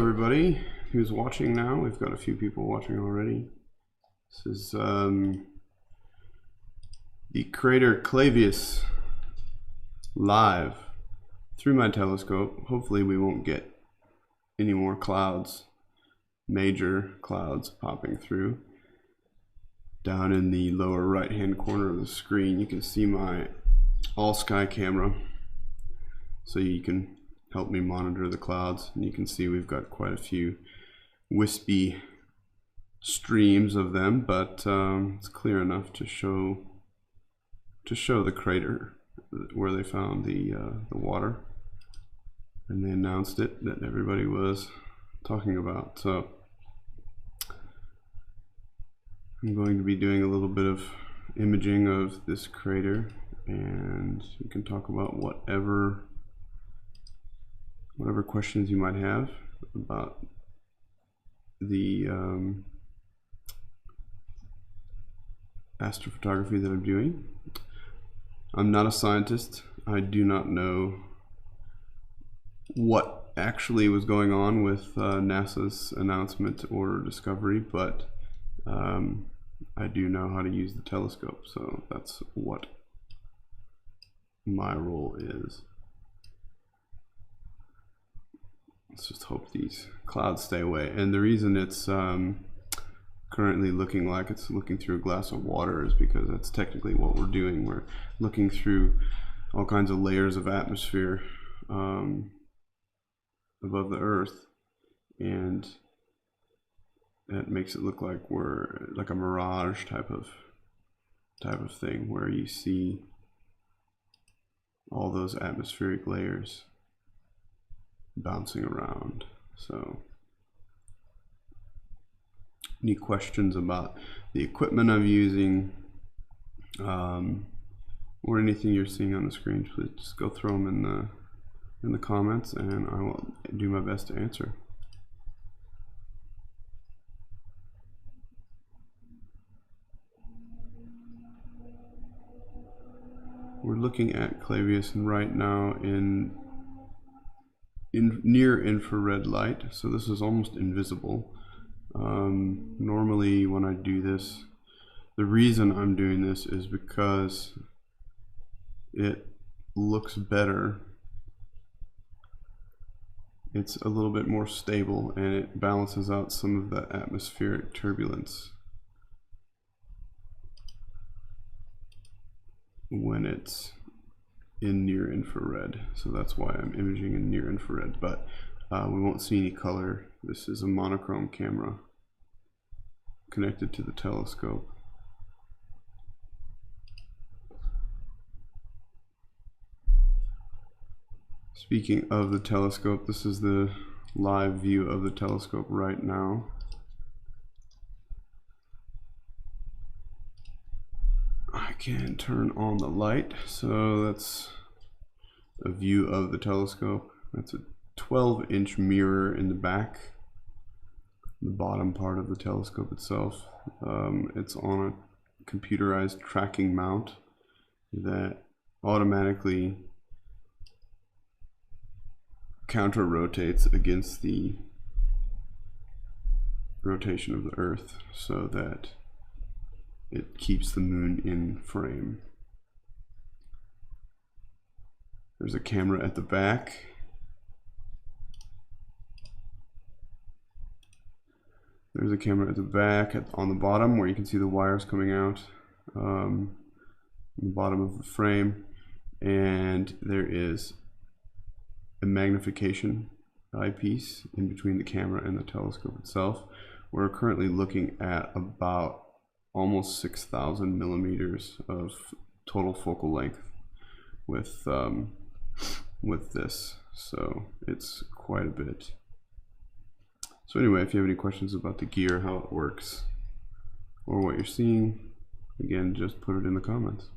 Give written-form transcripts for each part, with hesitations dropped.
everybody who's watching now. We've got a few people watching already. This is the crater Clavius live through my telescope. Hopefully we won't get any more clouds, major clouds popping through. Down in the lower right hand corner of the screen you can see my all sky camera, so you can help me monitor the clouds, and you can see we've got quite a few wispy streams of them, but it's clear enough to show the crater where they found the water, and they announced it that everybody was talking about. So I'm going to be doing a little bit of imaging of this crater, and we can talk about whatever questions you might have about the astrophotography that I'm doing. I'm not a scientist. I do not know what actually was going on with NASA's announcement or discovery, but I do know how to use the telescope, so that's what my role is. Let's just hope these clouds stay away. And the reason it's currently looking like it's looking through a glass of water is because that's technically what we're doing. We're looking through all kinds of layers of atmosphere above the Earth, and that makes it look like we're like a mirage type of thing, where you see all those atmospheric layers bouncing around. So any questions about the equipment I'm using, or anything you're seeing on the screen, please just go throw them in the comments, and I will do my best to answer. We're looking at Clavius right now in near infrared light, so this is almost invisible. Normally when I do this, the reason I'm doing this is because it looks better. It's a little bit more stable, and it balances out some of the atmospheric turbulence when it's in near infrared. So that's why I'm imaging in near infrared, but we won't see any color. This is a monochrome camera connected to the telescope. Speaking of the telescope, this is the live view of the telescope right now. I can turn on the light, so that's a view of the telescope. That's a 12-inch mirror in the back, the bottom part of the telescope itself. It's on a computerized tracking mount that automatically counter rotates against the rotation of the Earth, so that it keeps the moon in frame. There's a camera at the back. There's a camera at the back on the bottom, where you can see the wires coming out on the bottom of the frame, and there is a magnification eyepiece in between the camera and the telescope itself. We're currently looking at about almost 6,000 millimeters of total focal length with this, so it's quite a bit. So anyway, if you have any questions about the gear, how it works, or what you're seeing, again, just put it in the comments.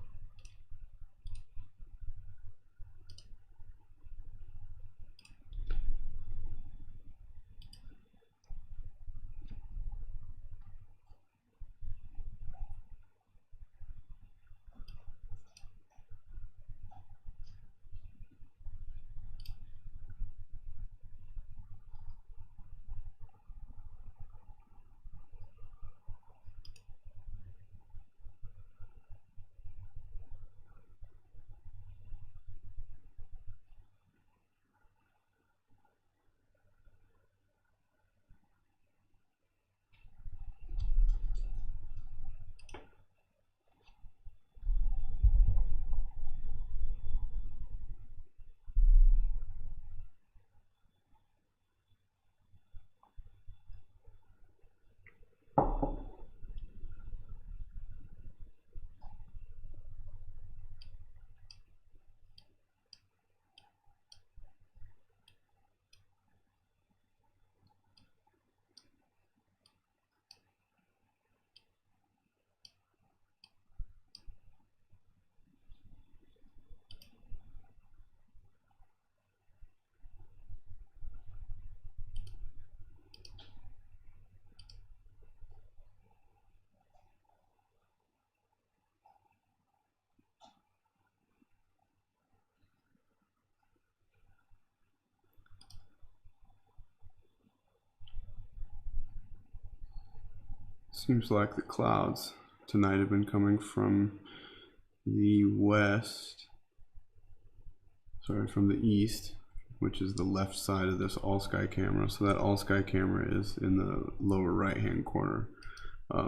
Seems like the clouds tonight have been coming from the west, sorry, from the east, which is the left side of this all sky camera. So that all sky camera is in the lower right hand corner.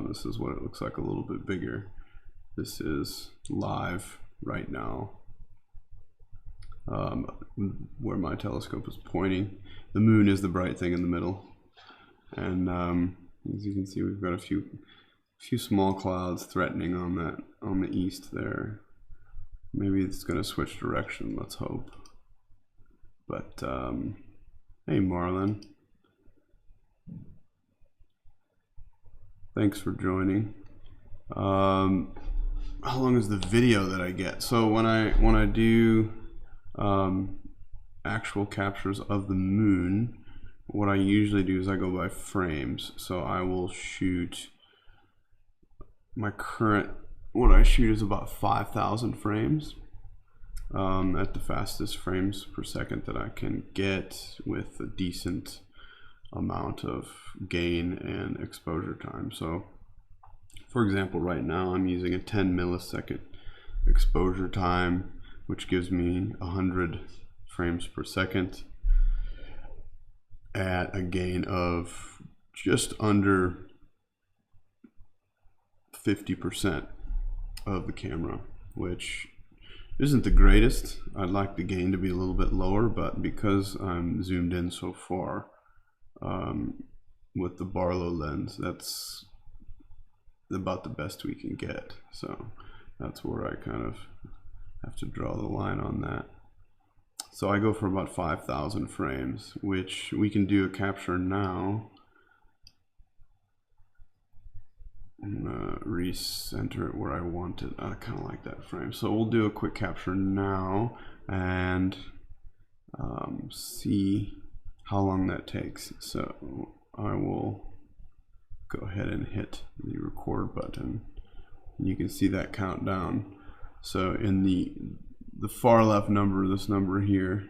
This is what it looks like a little bit bigger. This is live right now, where my telescope is pointing. The moon is the bright thing in the middle, and as you can see, we've got a few small clouds threatening on the east there. Maybe it's going to switch direction, let's hope. But hey Marlon, thanks for joining. How long is the video that I get? So when I do actual captures of the moon, what I usually do is I go by frames. So I will shoot my current, what I shoot is about 5,000 frames at the fastest frames per second that I can get with a decent amount of gain and exposure time. So for example, right now I'm using a 10 millisecond exposure time, which gives me 100 frames per second at a gain of just under 50% of the camera, which isn't the greatest. I'd like the gain to be a little bit lower, but because I'm zoomed in so far with the Barlow lens, that's about the best we can get. So that's where I kind of have to draw the line on that. So I go for about 5,000 frames, which we can do a capture now. I'm gonna recenter it where I want it. I kind of like that frame. So we'll do a quick capture now and see how long that takes. So I will go ahead and hit the record button. You can see that countdown. So in the far left number, this number here,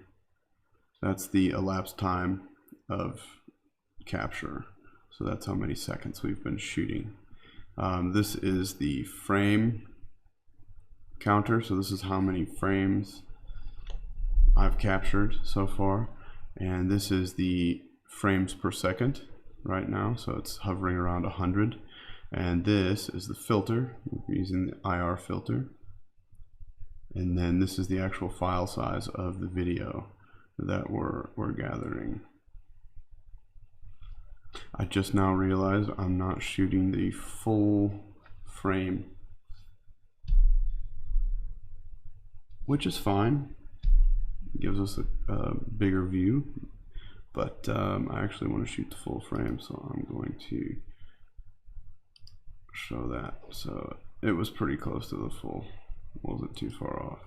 that's the elapsed time of capture. So that's how many seconds we've been shooting. This is the frame counter. So this is how many frames I've captured so far. And this is the frames per second right now. So it's hovering around 100. And this is the filter. We're using the IR filter. And then this is the actual file size of the video that we're gathering. I just now realized I'm not shooting the full frame, which is fine. It gives us a bigger view, but I actually want to shoot the full frame, so I'm going to show that. So it was pretty close to the full. Wasn't too far off.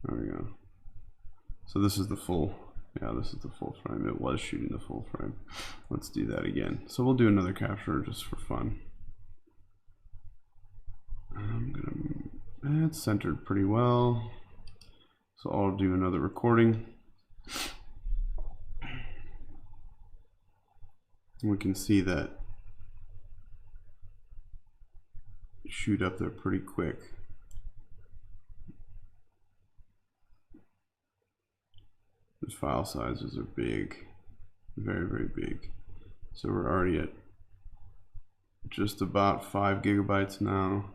There we go. So this is the full, yeah, this is the full frame. It was shooting the full frame. Let's do that again. So we'll do another capture just for fun. It's centered pretty well. So I'll do another recording. We can see that shoot up there pretty quick. The file sizes are big, very, very big. So we're already at just about 5 gigabytes now,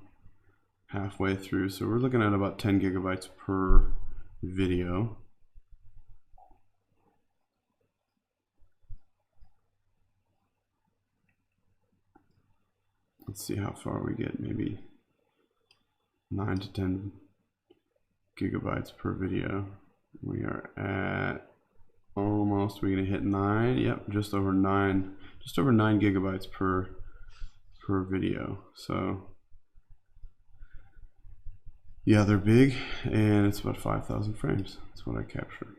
halfway through. So we're looking at about 10 gigabytes per video. Let's see how far we get, maybe 9 to 10 gigabytes per video. We are at almost, we're gonna hit 9, yep, just over 9 gigabytes per video. So yeah, they're big, and it's about 5,000 frames. That's what I captured.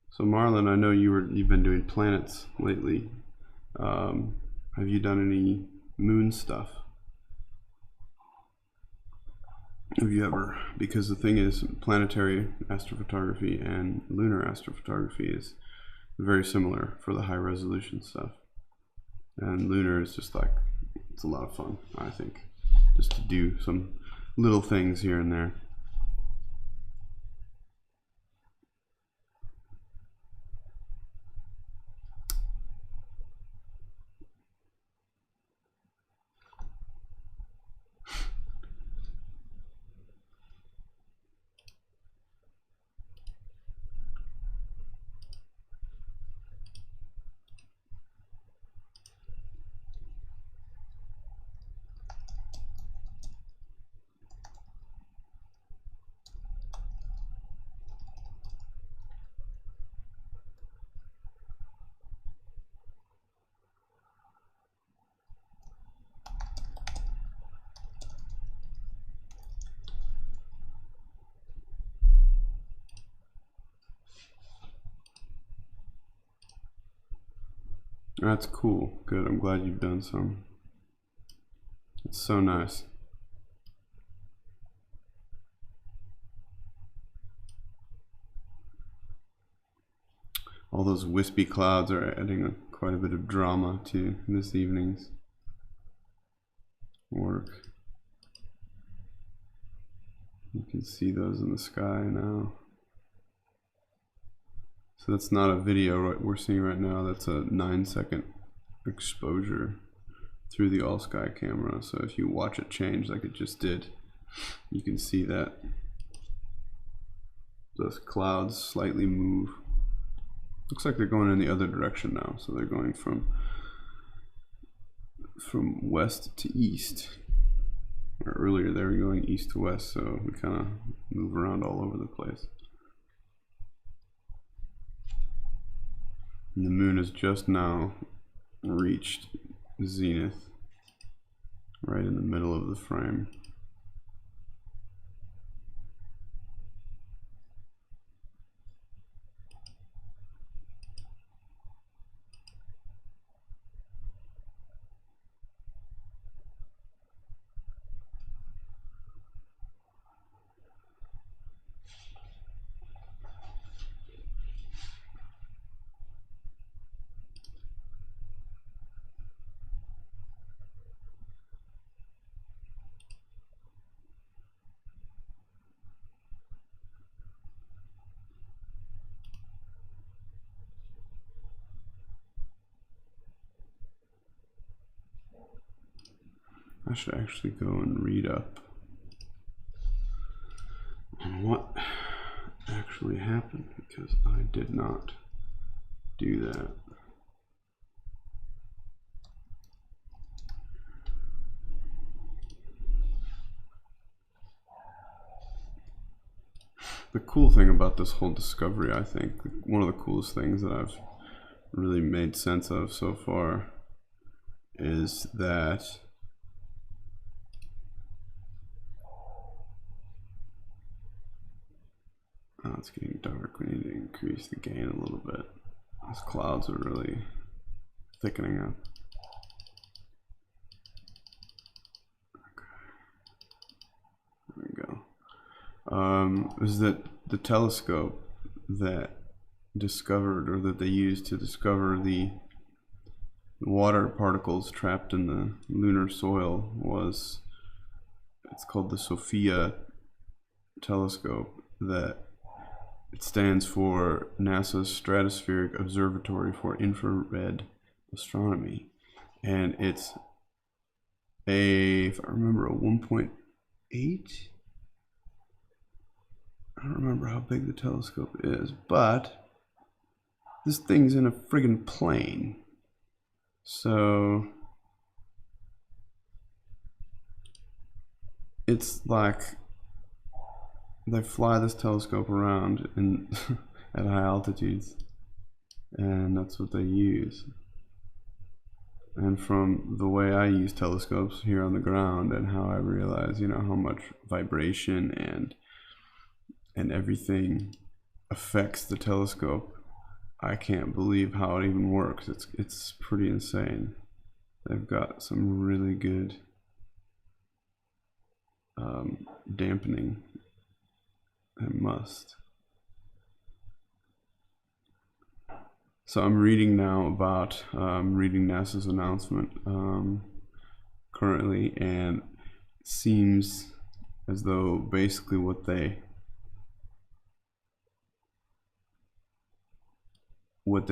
So Marlon, I know you've been doing planets lately. Have you done any moon stuff? Have you ever, because the thing is, planetary astrophotography and lunar astrophotography is very similar for the high resolution stuff. And lunar is just like, it's a lot of fun, I think, just to do some little things here and there. That's cool. Good. I'm glad you've done some. It's so nice. All those wispy clouds are adding quite a bit of drama to this evening's work. You can see those in the sky now. So that's not a video we're seeing right now, that's a 9-second exposure through the all sky camera. So if you watch it change like it just did, you can see that those clouds slightly move. Looks like they're going in the other direction now, so they're going from west to east. Or earlier they were going east to west, so we kind of move around all over the place. And the moon has just now reached zenith, right in the middle of the frame. I should actually go and read up on what actually happened, because I did not do that. The cool thing about this whole discovery, I think, one of the coolest things that I've really made sense of so far is that it's getting dark. We need to increase the gain a little bit. Those clouds are really thickening up. Okay. There we go. Is that the telescope that discovered, or that they used to discover the water particles trapped in the lunar soil, it's called the SOFIA telescope. That it stands for NASA's Stratospheric Observatory for Infrared Astronomy, and it's if I remember, a 1.8. I don't remember how big the telescope is, but this thing's in a friggin' plane. So it's like they fly this telescope around in at high altitudes, and that's what they use. And from the way I use telescopes here on the ground, and how I realize, you know, how much vibration and everything affects the telescope, I can't believe how it even works. It's pretty insane. They've got some really good dampening. It must. So I'm reading now about reading NASA's announcement currently, and it seems as though basically what they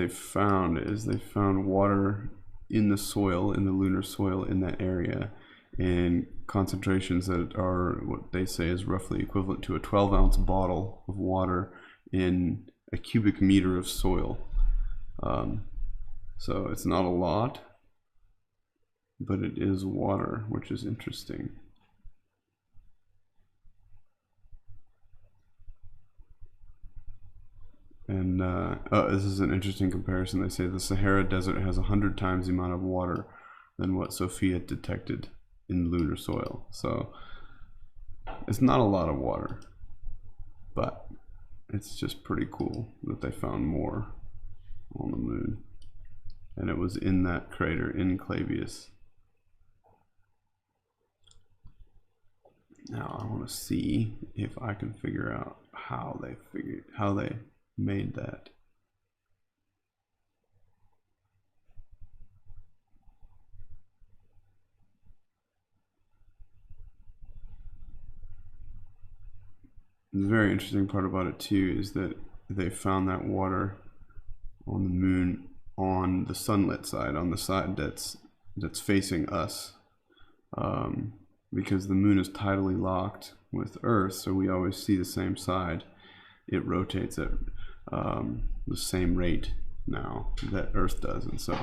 found is they found water in the soil, in the lunar soil in that area, in concentrations that are what they say is roughly equivalent to a 12-ounce bottle of water in a cubic meter of soil. So it's not a lot, but it is water, which is interesting. And this is an interesting comparison. They say the Sahara Desert has 100 times the amount of water than what SOFIA detected in lunar soil. So it's not a lot of water, but it's just pretty cool that they found more on the moon. And it was in that crater in Clavius. Now I want to see if I can figure out how they made that. The very interesting part about it too is that they found that water on the moon on the sunlit side, on the side that's facing us, because the moon is tidally locked with Earth, so we always see the same side. It rotates at the same rate now that Earth does, and so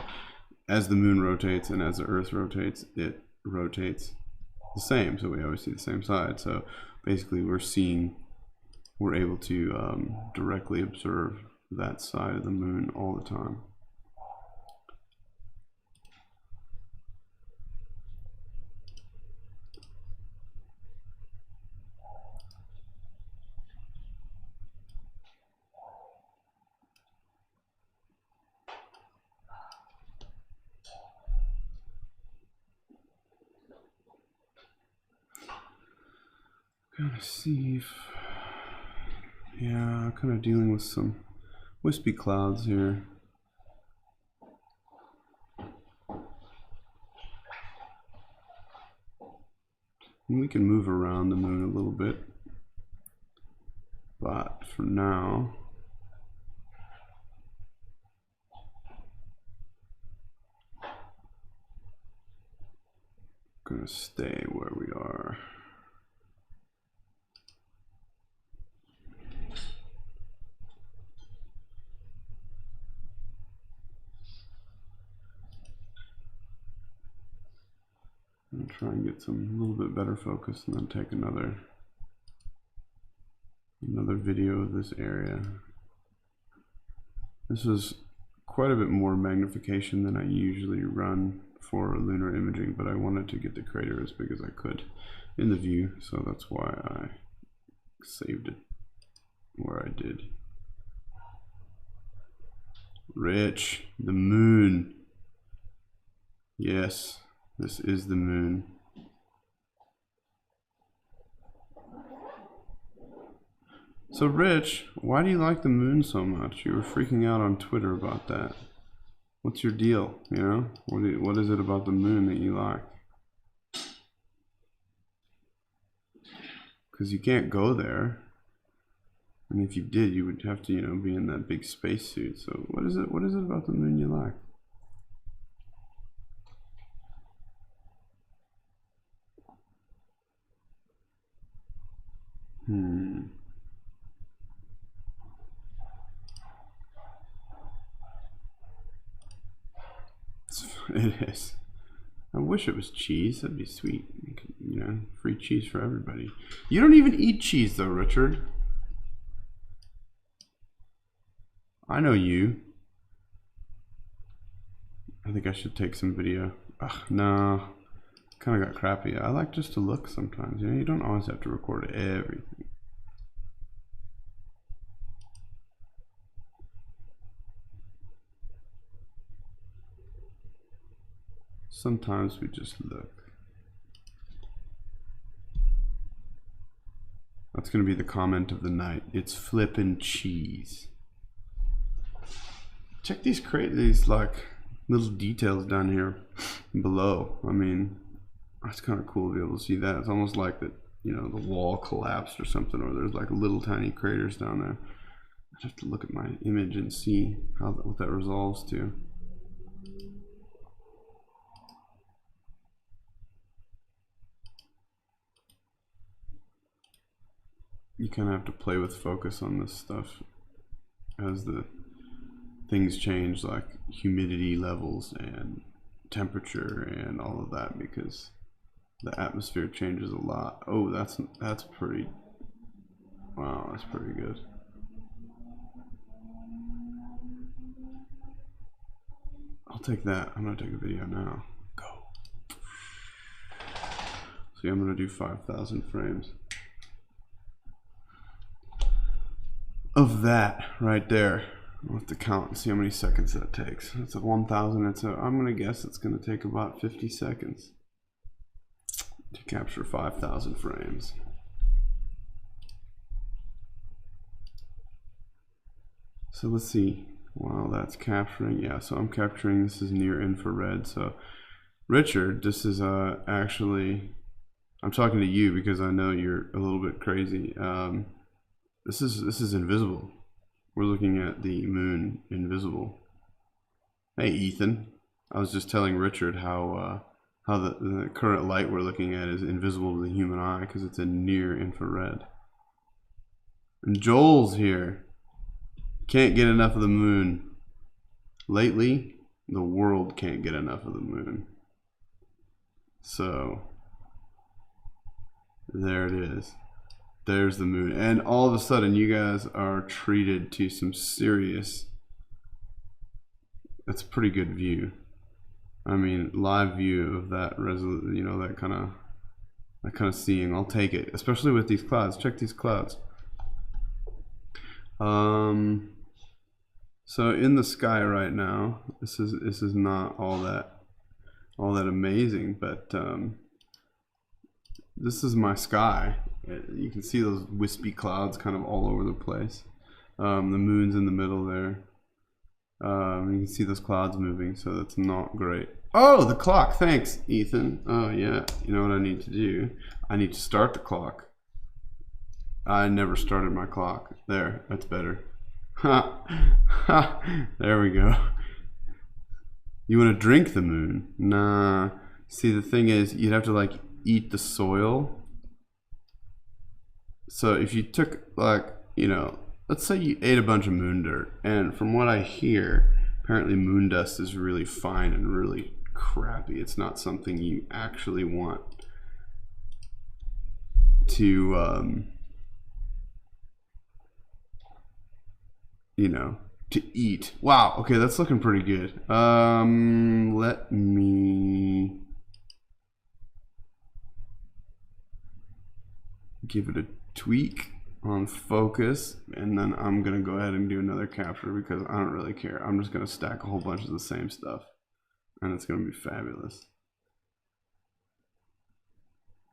as the moon rotates and as the Earth rotates, it rotates the same, so we always see the same side. So basically we're able to directly observe that side of the moon all the time. Gotta see if, yeah, kind of dealing with some wispy clouds here. And we can move around the moon a little bit, but for now, I'm gonna stay where we are. And try and get some a little bit better focus, and then take another video of this area. This is quite a bit more magnification than I usually run for lunar imaging, but I wanted to get the crater as big as I could in the view, so that's why I saved it where I did. Rich, the moon. Yes, this is the moon. So Rich, why do you like the moon so much? You were freaking out on Twitter about that. What's your deal, you know? What is it about the moon that you like? Because you can't go there. And if you did, you would have to, you know, be in that big spacesuit. So what is it about the moon you like? It is. I wish it was cheese. That'd be sweet. You know, free cheese for everybody. You don't even eat cheese though, Richard. I know you. I think I should take some video. Ugh, no. Kind of got crappy. I like just to look sometimes. You know, you don't always have to record everything. Sometimes we just look. gonna be the comment of the night. It's flippin' cheese. Check these like little details down here below. I mean, that's kind of cool to be able to see that. It's almost like that, you know, the wall collapsed or something, or there's like little tiny craters down there. I have to look at my image and see what that resolves to. You kind of have to play with focus on this stuff as the things change, like humidity levels and temperature and all of that, because the atmosphere changes a lot. Oh, that's pretty, wow, that's pretty good. I'll take that. I'm gonna take a video now. Go. See, I'm gonna do 5,000 frames of that right there. I'll have to count and see how many seconds that takes. It's a 1,000. I'm gonna guess it's gonna take about 50 seconds to capture 5,000 frames. So let's see. Wow, that's capturing. Yeah, so I'm capturing. This is near infrared. So Richard, this is actually, I'm talking to you because I know you're a little bit crazy. This is invisible. We're looking at the moon invisible. Hey Ethan, I was just telling Richard how the current light we're looking at is invisible to the human eye because it's a near infrared. And Joel's here. Can't get enough of the moon. Lately, the world can't get enough of the moon. So there it is. There's the moon. And all of a sudden you guys are treated to some serious, that's a pretty good view. I mean, live view of that you know, that kind of seeing. I'll take it, especially with these clouds. Check these clouds. So in the sky right now, this is not all that amazing, but this is my sky. You can see those wispy clouds kind of all over the place. The moon's in the middle there. You can see those clouds moving, so that's not great. Oh, the clock. Thanks, Ethan. Oh yeah, you know what I need to do? I need to start the clock. I never started my clock. There, that's better. There we go. You want to drink the moon? Nah. See, the thing is, you'd have to like eat the soil. So if you took, like, you know, let's say you ate a bunch of moon dirt, and from what I hear, apparently moon dust is really fine and really crappy. It's not something you actually want to you know, to eat. Wow, okay, that's looking pretty good. Let me give it a tweak on focus, and then I'm gonna go ahead and do another capture because I don't really care. I'm just gonna stack a whole bunch of the same stuff, and it's gonna be fabulous.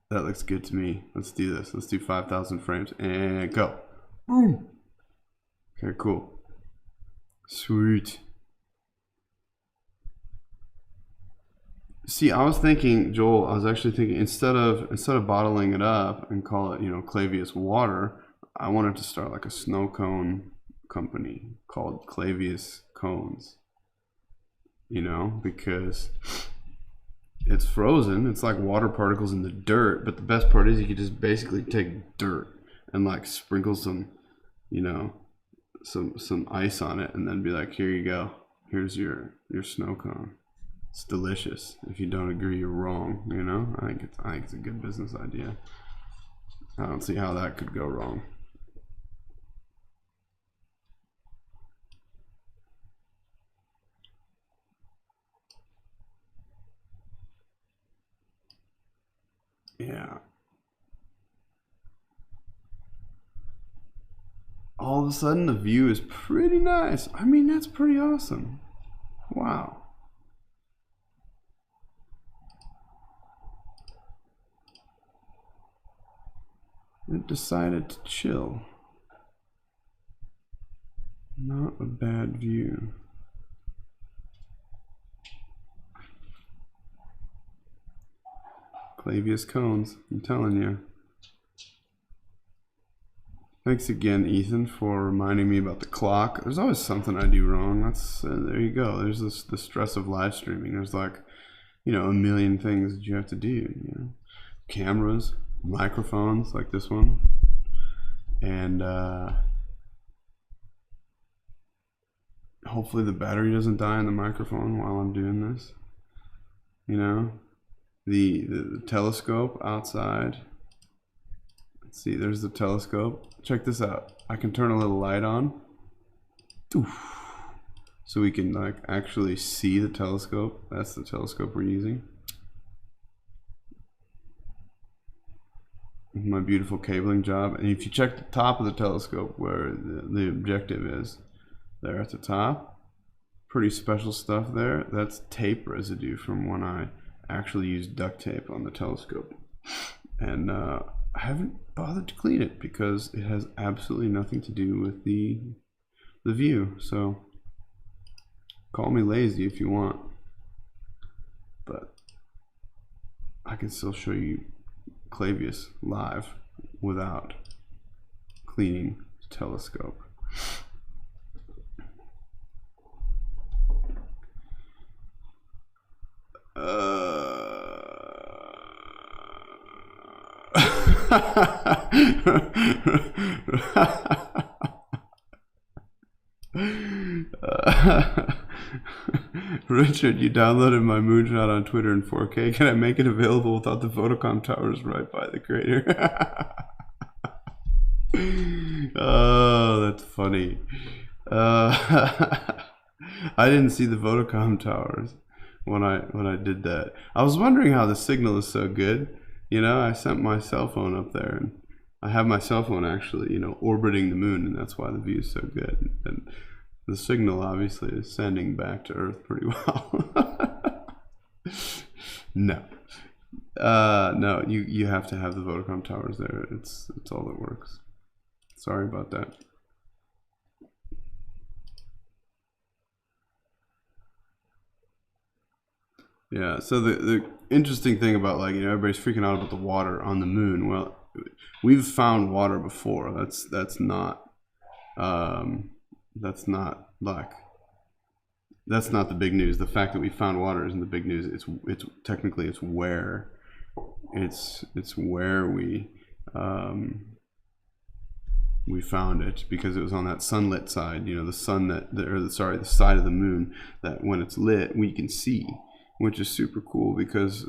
That looks good to me. Let's do this. Let's do 5,000 frames and go. Boom. Okay, cool. Sweet. See, I was thinking, Joel, I was actually thinking instead of bottling it up and call it, you know, Clavius water, I wanted to start like a snow cone company called Clavius Cones. You know, because it's frozen. It's like water particles in the dirt, but the best part is you could just basically take dirt and like sprinkle some, you know, some ice on it and then be like, here you go. Here's your snow cone. It's delicious. If you don't agree, you're wrong. You know, I think it's a good business idea. I don't see how that could go wrong. Yeah. All of a sudden, the view is pretty nice. I mean, that's pretty awesome. Wow. It decided to chill. Not a bad view. Clavius cones, I'm telling you. Thanks again, Ethan, for reminding me about the clock. There's always something I do wrong. That's there you go. There's the stress of live streaming. There's like, you know, a million things that you have to do. You know, cameras, microphones like this one, and hopefully the battery doesn't die in the microphone while I'm doing this. You know, the telescope outside. Let's see, there's the telescope. Check this out. I can turn a little light on. Oof. So we can like actually see the telescope. That's the telescope we're using. My beautiful cabling job. And if you check the top of the telescope where the objective is, there at the top, pretty special stuff there. That's tape residue from when I actually used duct tape on the telescope. And I haven't bothered to clean it because it has absolutely nothing to do with the view. So call me lazy if you want, but I can still show you Clavius live without cleaning the telescope. Richard, you downloaded my moonshot on Twitter in 4K. Can I make it available without the Vodacom towers right by the crater? Oh, that's funny. I didn't see the Vodacom towers when I did that. I was wondering how the signal is so good. You know, I sent my cell phone up there, and I have my cell phone actually, you know, orbiting the moon, and that's why the view is so good. And the signal obviously is sending back to Earth pretty well. No, no, you have to have the Vodacom towers there. It's all that works. Sorry about that. Yeah, so the interesting thing about, like, you know, everybody's freaking out about the water on the moon. Well, we've found water before. That's not the big news. The fact that we found water isn't the big news. It's technically it's where we found it, because it was on that sunlit side. You know, the sun the side of the moon that when it's lit we can see, which is super cool because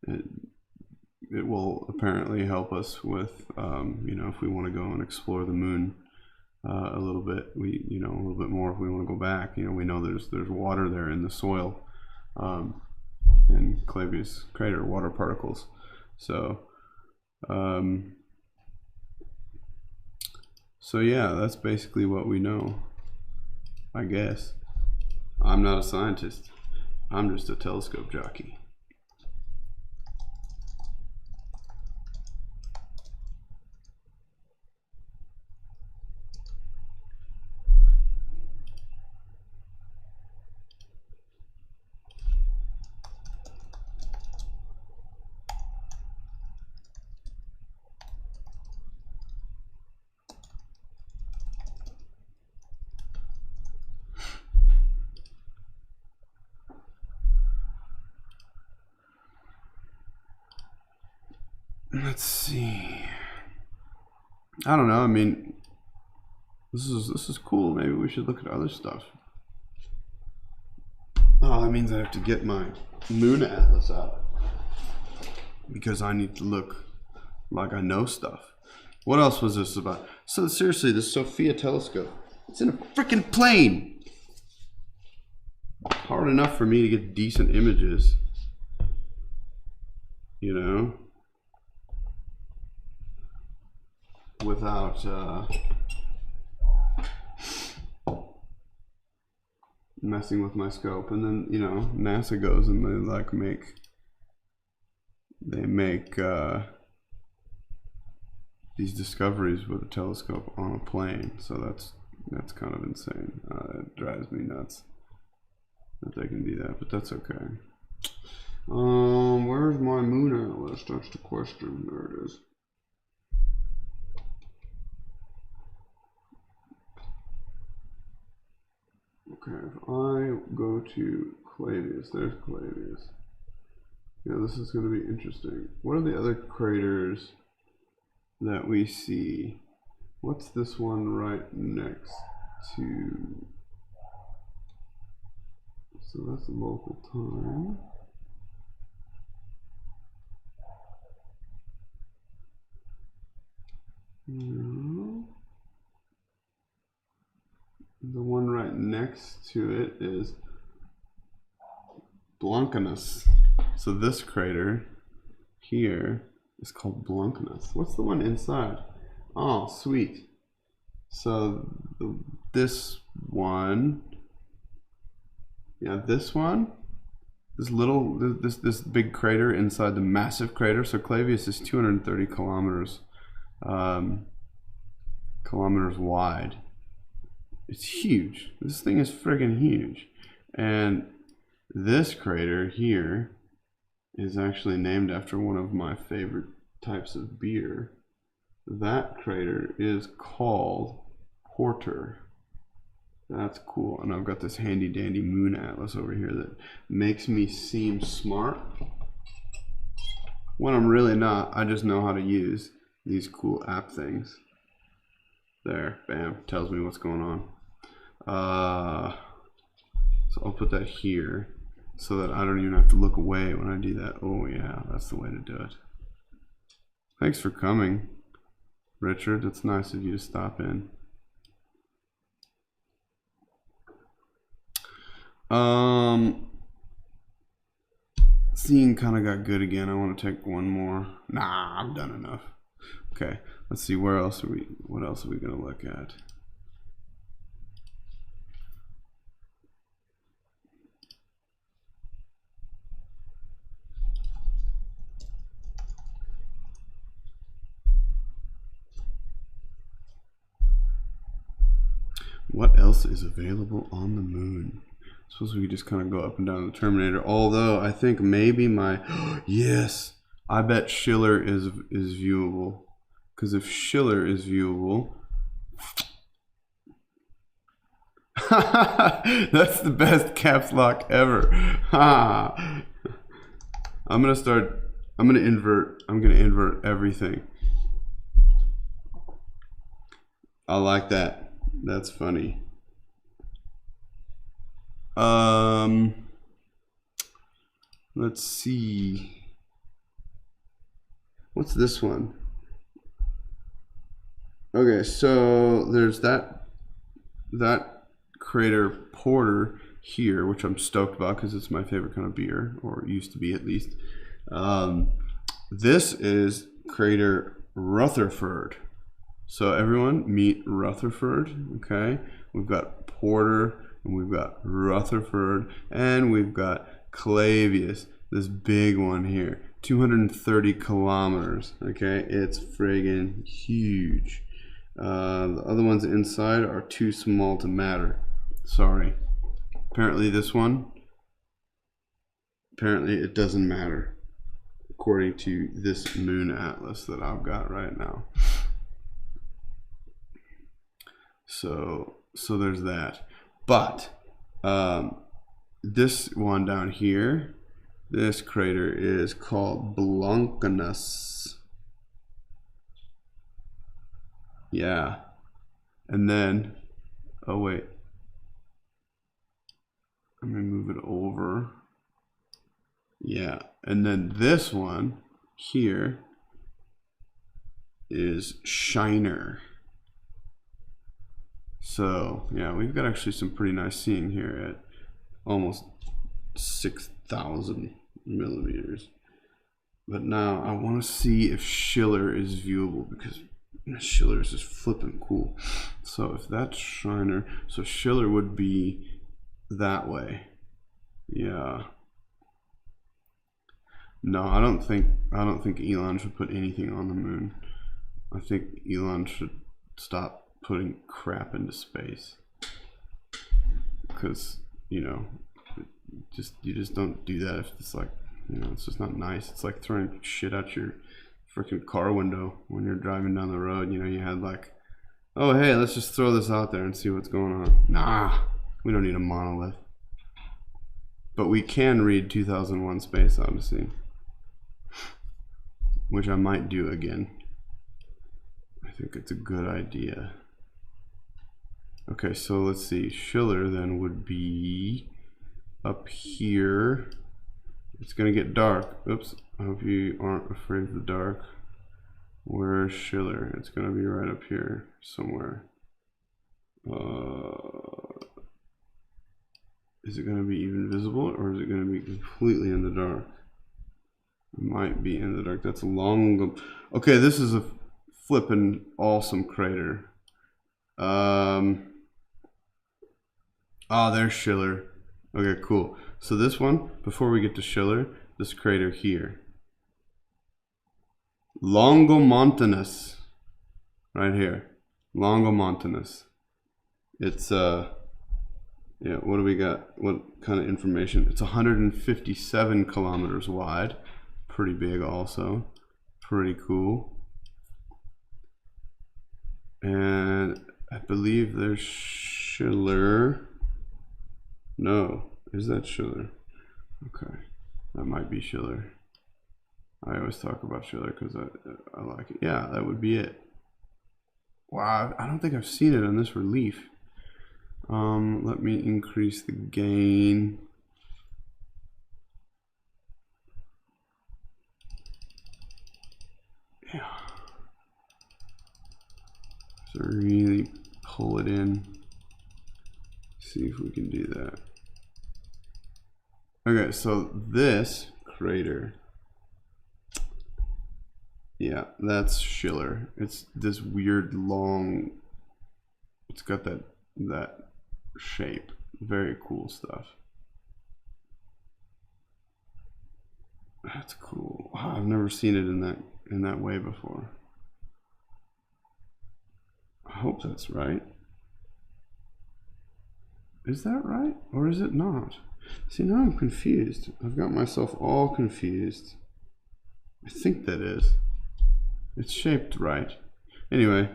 it will apparently help us with you know, if we want to go and explore the moon a little bit, a little bit more if we want to go back. You know, we know there's water there in the soil, in Clavius crater, water particles. So so yeah, that's basically what we know, I guess. I'm not a scientist. I'm just a telescope jockey. Let's see. I don't know. I mean, this is cool. Maybe we should look at other stuff. Oh, that means I have to get my moon atlas out because I need to look like I know stuff. What else was this about? So seriously, the SOFIA telescope. It's in a freaking plane. Hard enough for me to get decent images. You know? Without messing with my scope. And then, you know, NASA goes and they like make these discoveries with a telescope on a plane. So that's kind of insane. It drives me nuts that they can do that, but that's okay. Where's my moon atlas? That's the question. There it is. Okay, if I go to Clavius, there's Clavius. Yeah, this is going to be interesting. What are the other craters that we see? What's this one right next to? So that's the local time. No. The one right next to it is Blancanus. So this crater here is called Blancanus. What's the one inside? Oh, sweet. So this one, yeah, this one, this big crater inside the massive crater. So Clavius is 230 kilometers wide. It's huge. This thing is friggin' huge. And this crater here is actually named after one of my favorite types of beer. That crater is called Porter. That's cool. And I've got this handy dandy moon atlas over here that makes me seem smart when I'm really not. I just know how to use these cool app things. There, bam, tells me what's going on. So I'll put that here so that I don't even have to look away when I do that. Oh yeah, that's the way to do it. Thanks for coming, Richard. It's nice of you to stop in. Seeing kind of got good again. I want to take one more. Nah, I've done enough. Okay, let's see, what else are we gonna look at? What else is available on the moon? I suppose we could just kind of go up and down the Terminator. Although I think maybe my yes, I bet Schiller is viewable. Because if Schiller is viewable, that's the best caps lock ever. I'm gonna invert everything. I like that. That's funny. Let's see. What's this one? Okay, so there's that crater Porter here, which I'm stoked about because it's my favorite kind of beer, or it used to be at least. This is crater Rutherford. So everyone meet Rutherford, okay? We've got Porter, and we've got Rutherford, and we've got Clavius, this big one here, 230 kilometers, okay? It's friggin' huge. The other ones inside are too small to matter. Sorry. Apparently this one, apparently it doesn't matter, according to this moon atlas that I've got right now. So there's that. But this one down here, this crater is called Blancanus. Yeah. And then, oh wait, let me move it over. Yeah. And then this one here is Shiner. So yeah, we've got actually some pretty nice seeing here at almost 6,000 millimeters. But now I want to see if Schiller is viewable, because Schiller is just flipping cool. So if that's Shiner, so Schiller would be that way. Yeah. No, I don't think Elon should put anything on the moon. I think Elon should stop putting crap into space, because you know, you just don't do that if it's like, you know, it's just not nice. It's like throwing shit out your freaking car window when you're driving down the road. You know, you had like, oh hey, let's just throw this out there and see what's going on. Nah, we don't need a monolith. But we can read 2001 Space Odyssey, which I might do again. I think it's a good idea. Okay, so let's see. Schiller then would be up here. It's gonna get dark. Oops, I hope you aren't afraid of the dark. Where's Schiller? It's gonna be right up here somewhere. Is it gonna be even visible, or is it gonna be completely in the dark? It might be in the dark. That's a long. Okay, this is a flippin' awesome crater. Oh, there's Schiller. Okay, cool. So this one, before we get to Schiller, this crater here. Longomontanus. Right here. Longomontanus. It's, yeah, what do we got? What kind of information? It's 157 kilometers wide. Pretty big also. Pretty cool. And I believe there's Schiller. No, is that Schiller? Okay, that might be Schiller. I always talk about Schiller because I like it. Yeah, that would be it. Wow, I don't think I've seen it on this relief. Let me increase the gain. Yeah. So really pull it in. See if we can do that. Okay, so this crater, yeah, that's Schiller. It's this weird long, it's got that shape. Very cool stuff. That's cool. Wow, I've never seen it in that way before. I hope that's right. Is that right, or is it not? See, now I'm confused. I've got myself all confused. I think that is. It's shaped right. Anyway,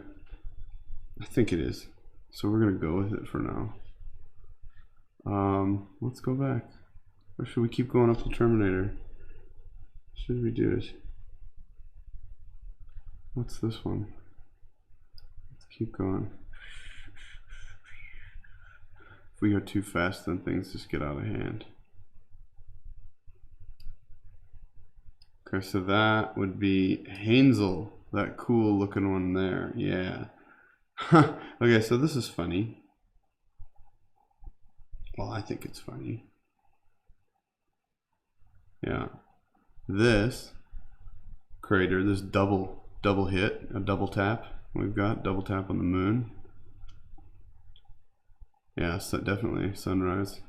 I think it is. So we're gonna go with it for now. Let's go back. Or should we keep going up the Terminator? Should we do it? What's this one? Let's keep going. If we go too fast, then things just get out of hand. Okay, so that would be Hansel, that cool looking one there. Yeah. Okay, so this is funny. Well, I think it's funny. Yeah. This crater, this double hit, a double tap. We've got double tap on the moon. Yeah, so definitely sunrise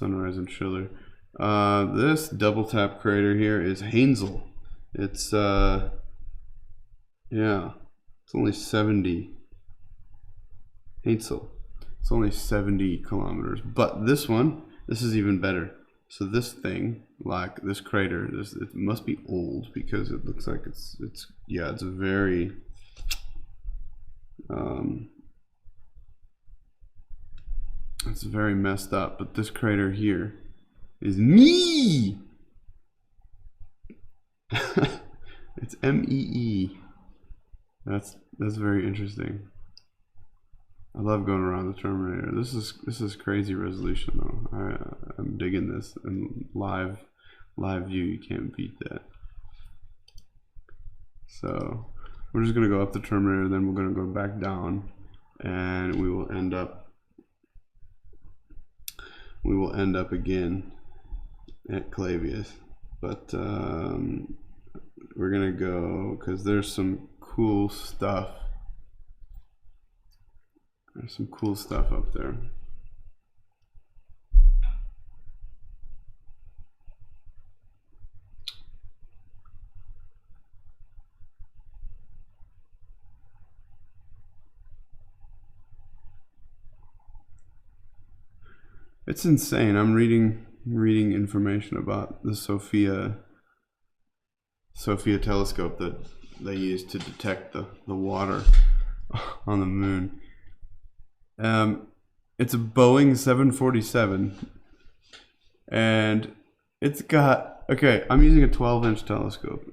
and Schiller. This double tap crater here is Hansel. It's yeah, it's only 70. Hansel. It's only 70 kilometers. But this one, this is even better. So this thing, like this crater, it must be old because it looks like it's yeah, it's very it's very messed up. But this crater here is me. It's MEE. That's very interesting. I love going around the Terminator. This is crazy resolution though. I'm digging this, and live view, you can't beat that. So we're just gonna go up the Terminator, then we're gonna go back down, and we will end up again at Clavius. But we're gonna go because there's some cool stuff. There's some cool stuff up there. It's insane. I'm reading information about the SOFIA telescope that they use to detect the water on the moon. It's a Boeing 747, and it's got, okay, I'm using a 12-inch telescope.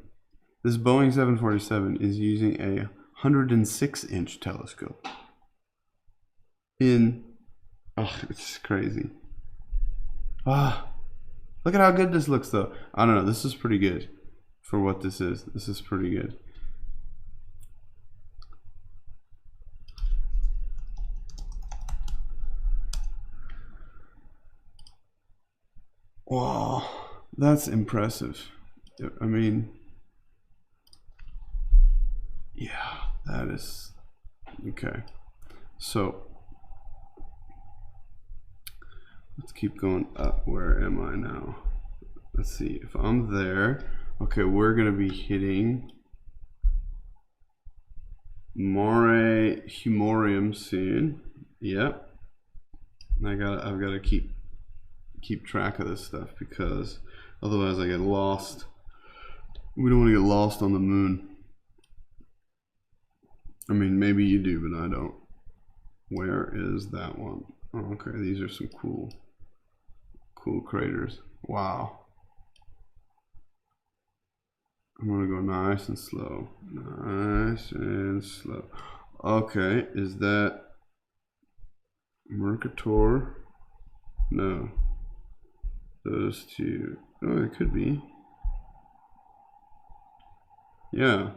This Boeing 747 is using a 106-inch telescope. It's crazy. Look at how good this looks, though. I don't know, this is pretty good for what this is. This is pretty good. Wow, that's impressive. I mean, yeah, that is okay. So let's keep going up. Where am I now? Let's see if I'm there. Okay, we're gonna be hitting Mare Humorium soon. Yep. I've gotta keep track of this stuff because otherwise I get lost. We don't want to get lost on the moon. I mean, maybe you do, but I don't. Where is that one? Oh, okay, these are some cool craters. Wow. I'm gonna go nice and slow. Nice and slow. Okay, is that Mercator? No. Those two. Oh, it could be. Yeah.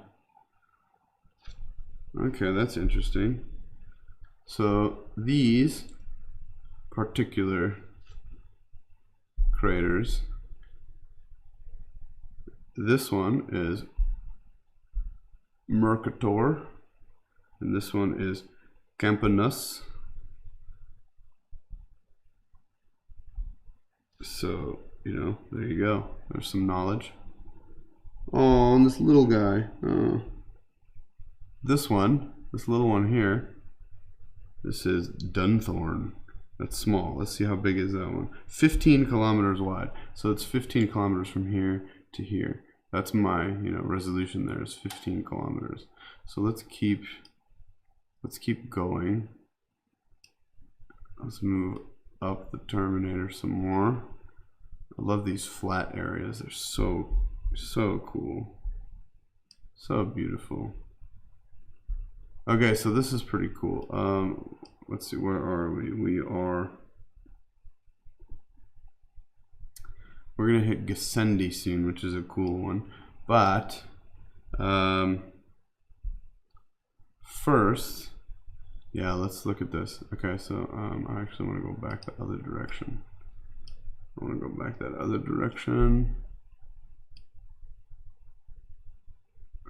Okay, that's interesting. So these particular craters, this one is Mercator, and this one is Campanus. So, you know, there you go. There's some knowledge. Oh, and this little guy. Oh. This little one here, this is Dunthorn. That's small. Let's see how big is that one. 15 kilometers wide. So it's 15 kilometers from here to here. That's my, resolution there is 15 kilometers. So let's keep going. Let's move up the terminator some more. I love these flat areas. They're so cool. So beautiful. Okay, so this is pretty cool. Let's see, where are we? We're gonna hit Gassendi soon, which is a cool one. But first, yeah, let's look at this. Okay, so I actually want to go back the other direction. I want to go back that other direction.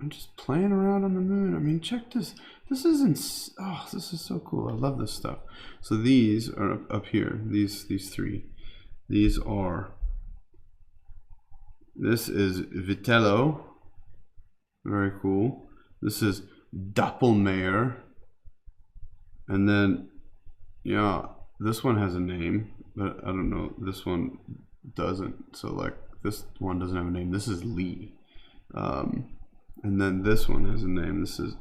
I'm just playing around on the moon. I mean, check this. This is this is so cool. I love this stuff. So these are up here. These three. These are. This is Vitello. Very cool. This is Doppelmayr. And then, yeah, this one has a name, but I don't know. This one doesn't. So like this one doesn't have a name. This is Lee. And then this one has a name. This is,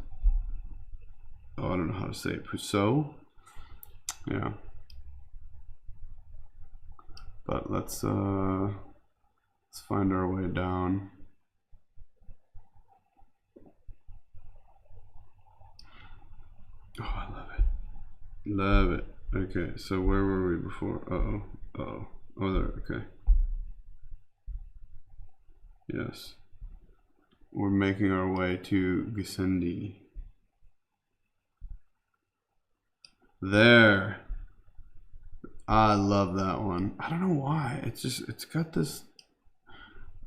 I don't know how to say it. Pousseau. Yeah. But let's find our way down. Oh, I love it. Love it. Okay, so where were we before? Oh, there. Okay. Yes. We're making our way to Gassendi. There. I love that one. I don't know why. It's got this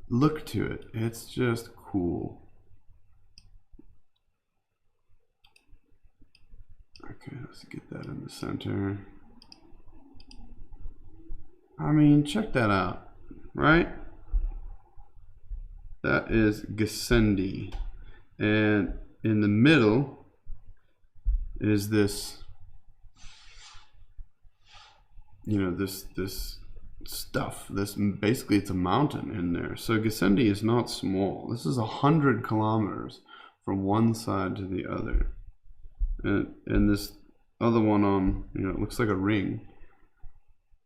look to it. It's just cool. Okay, let's get that in the center. I mean, check that out, right? That is Gassendi. And in the middle is this you know, this stuff. This basically it's a mountain in there. So Gassendi is not small. This is 100 kilometers from one side to the other, and this other one on, you know, it looks like a ring.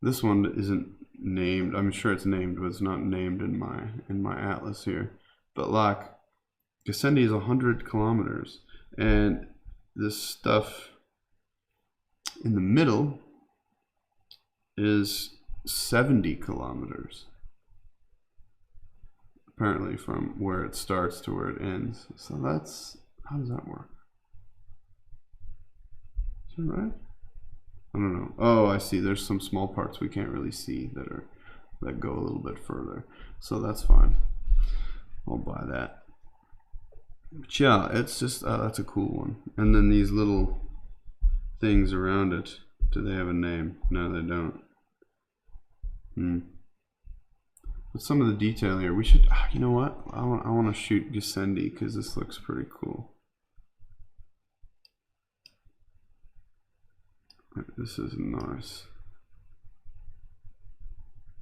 This one isn't named. I'm sure it's named, but it's not named in my atlas here. But like Gassendi is 100 kilometers, and this stuff in the middle is 70 kilometers. Apparently from where it starts to where it ends. So that's, how does that work? Is that right? I don't know. Oh, I see. There's some small parts we can't really see that go a little bit further. So that's fine. I'll buy that. But yeah, it's just, that's a cool one. And then these little things around it. Do they have a name? No, they don't. But some of the detail here, we should, you know what? I want to shoot Gassendi because this looks pretty cool. This is nice.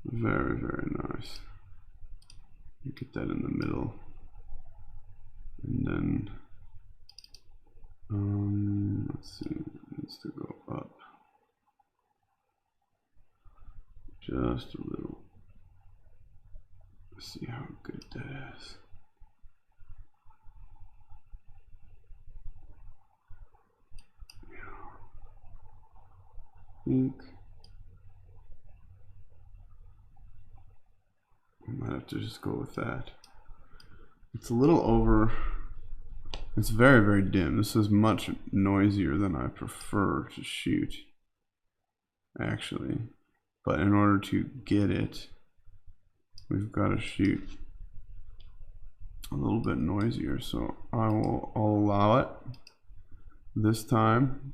Very, very nice. Get that in the middle. And then, let's see, it needs to go up. Just a little. Let's see how good that is. I think I might have to just go with that. It's a little over. It's very, very dim. This is much noisier than I prefer to shoot, actually. But in order to get it, we've got to shoot a little bit noisier. So I'll allow it. This time,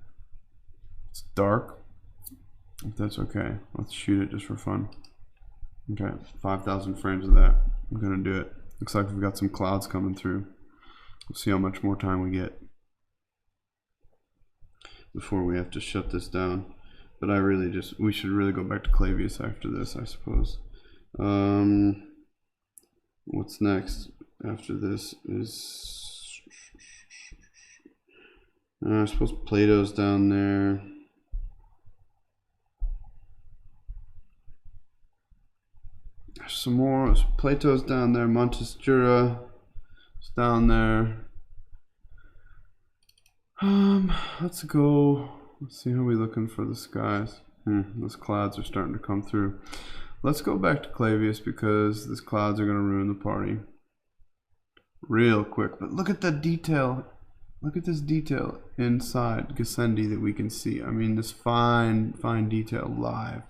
it's dark. If that's okay, let's shoot it just for fun. Okay, 5,000 frames of that. I'm gonna do it. Looks like we've got some clouds coming through. We'll see how much more time we get before we have to shut this down. But I really just, we should really go back to Clavius after this, I suppose. What's next after this is, I suppose Plato's down there. There's some more. Plato's down there. Montes Jura is down there. Let's go. Let's see how we're looking for the skies. Those clouds are starting to come through. Let's go back to Clavius because these clouds are going to ruin the party real quick. But look at that detail. Look at this detail inside Gassendi that we can see. I mean, this fine detail live.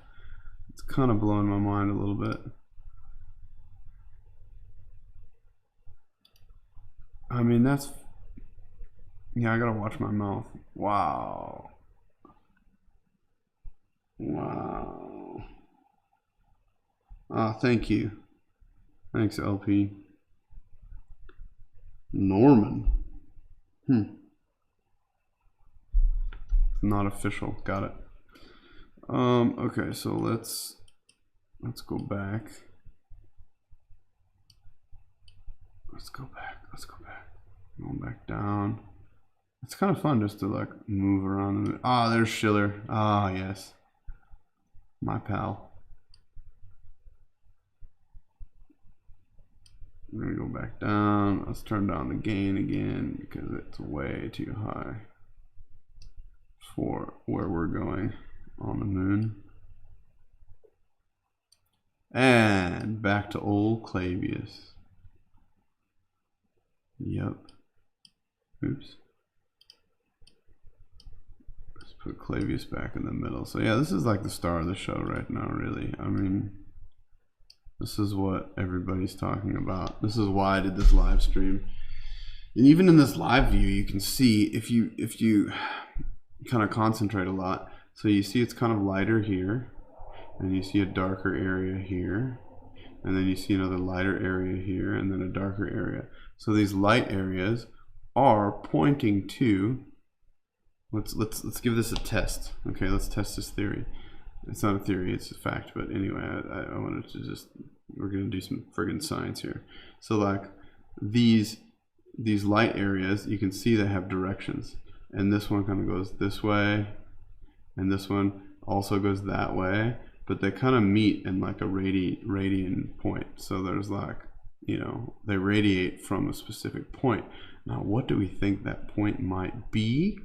It's kind of blowing my mind a little bit. I mean, that's, yeah, I gotta watch my mouth. Wow. Wow. Ah, thank you. Thanks, LP. Norman. Not official. Got it. Okay, so let's go back. Let's go back. Going back down. It's kind of fun just to like move around. Ah, there's Schiller. Ah, yes. My pal. I'm gonna go back down. Let's turn down the gain again because it's way too high for where we're going on the moon. And back to old Clavius. Yep. Oops. Let's put Clavius back in the middle. So yeah, this is like the star of the show right now, really. I mean, this is what everybody's talking about. This is why I did this live stream. And even in this live view, you can see if you kind of concentrate a lot. So you see it's kind of lighter here, and you see a darker area here, and then you see another lighter area here, and then a darker area. So these light areas are pointing to, let's give this a test. Okay, let's test this theory. It's not a theory, it's a fact. But anyway, I wanted to just, we're gonna do some friggin' science here. So like these light areas, you can see they have directions, and this one kind of goes this way, and this one also goes that way, but they kind of meet in like a radian point. So there's like, you know, they radiate from a specific point. Now, what do we think that point might be?